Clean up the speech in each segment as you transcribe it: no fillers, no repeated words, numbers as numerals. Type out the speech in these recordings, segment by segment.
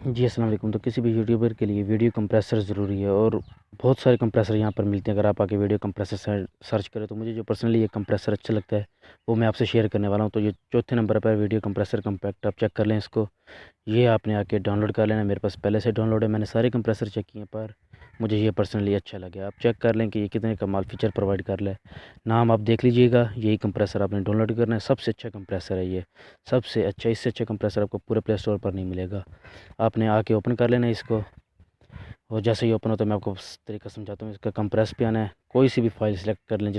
जी अस्सलाम वालेकुम। तो किसी भी यूट्यूबर के लिए वीडियो कंप्रेसर ज़रूरी है और बहुत सारे कंप्रेसर यहाँ पर मिलते हैं। अगर आप आके वीडियो कंप्रेसर सर्च करें तो मुझे जो पर्सनली ये कंप्रेसर अच्छा लगता है वो मैं आपसे शेयर करने वाला हूँ। तो ये चौथे नंबर पर वीडियो कंप्रेसर कम्पैक्ट, आप चेक कर लें इसको। ये आपने आके डाउनलोड कर लेना। मेरे पास पहले से डाउनलोड है, मैंने सारे कंप्रेसर चेक किए पर मुझे ये पर्सनली अच्छा लगे। आप चेक कर लें कि ये कितने कमाल फ़ीचर प्रोवाइड कर ले। नाम आप देख लीजिएगा, यही कंप्रेसर आपने डाउनलोड करना है। सबसे अच्छा कंप्रेसर है ये, सबसे अच्छा। इससे अच्छा कंप्रेसर आपको पूरे प्ले स्टोर पर नहीं मिलेगा। आपने आके ओपन कर लेना है इसको, और जैसे ही ओपन होता है मैं आपको तरीका समझाता हूँ। इसका कंप्रेस पे आना है, कोई सी भी फाइल सेलेक्ट कर लें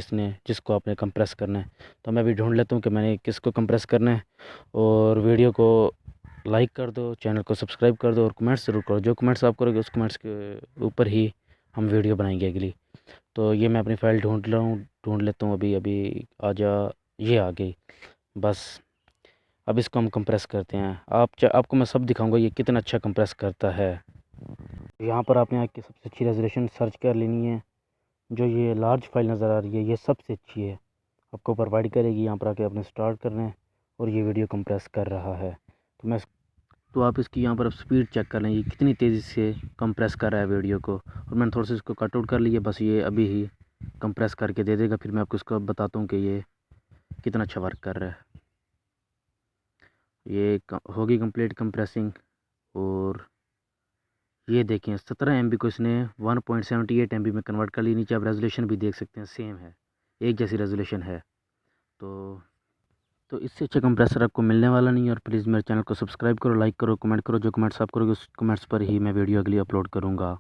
जिसको आपने कंप्रेस करना है। तो मैं अभी ढूंढ लेता हूँ कि मैंने किसको कंप्रेस करना है। और वीडियो को लाइक कर दो, चैनल को सब्सक्राइब कर दो और कमेंट्स ज़रूर करो। जो कमेंट्स आप करोगे उस कमेंट्स के ऊपर ही हम वीडियो बनाएंगे अगली। तो ये मैं अपनी फ़ाइल ढूंढ लेता हूँ। अभी अभी ये आ गई बस। अब इसको हम कंप्रेस करते हैं। आपको मैं सब दिखाऊंगा ये कितना अच्छा कंप्रेस करता है। यहाँ पर आपने आके सबसे अच्छी रेजोल्यूशन सर्च कर लेनी है। जो ये लार्ज फाइल नज़र आ रही है ये सबसे अच्छी है, आपको प्रोवाइड करेगी। यहाँ पर आके आपने स्टार्ट करना है और ये वीडियो कंप्रेस कर रहा है। तो आप इसकी यहाँ पर स्पीड चेक कर लें, ये कितनी तेज़ी से कंप्रेस कर रहा है वीडियो को। और मैंने थोड़ा सा इसको कट आउट कर लिया, बस ये अभी ही कंप्रेस करके दे देगा। फिर मैं आपको इसको बताता हूँ कि ये कितना अच्छा वर्क कर रहा है। ये होगी कंप्लीट कंप्रेसिंग। और ये देखें 17 MB को इसने 1.78 MB में कन्वर्ट कर ली। नीचे आप रेजोल्यूशन भी देख सकते हैं, सेम है, एक जैसी रेजोल्यूशन है। तो तो इससे अच्छा कंप्रेसर आपको मिलने वाला नहीं है। और प्लीज़ मेरे चैनल को सब्सक्राइब करो, लाइक करो, कमेंट करो। जो कमेंट्स आप करोगे उस कमेंट्स पर ही मैं वीडियो अगली अपलोड करूँगा।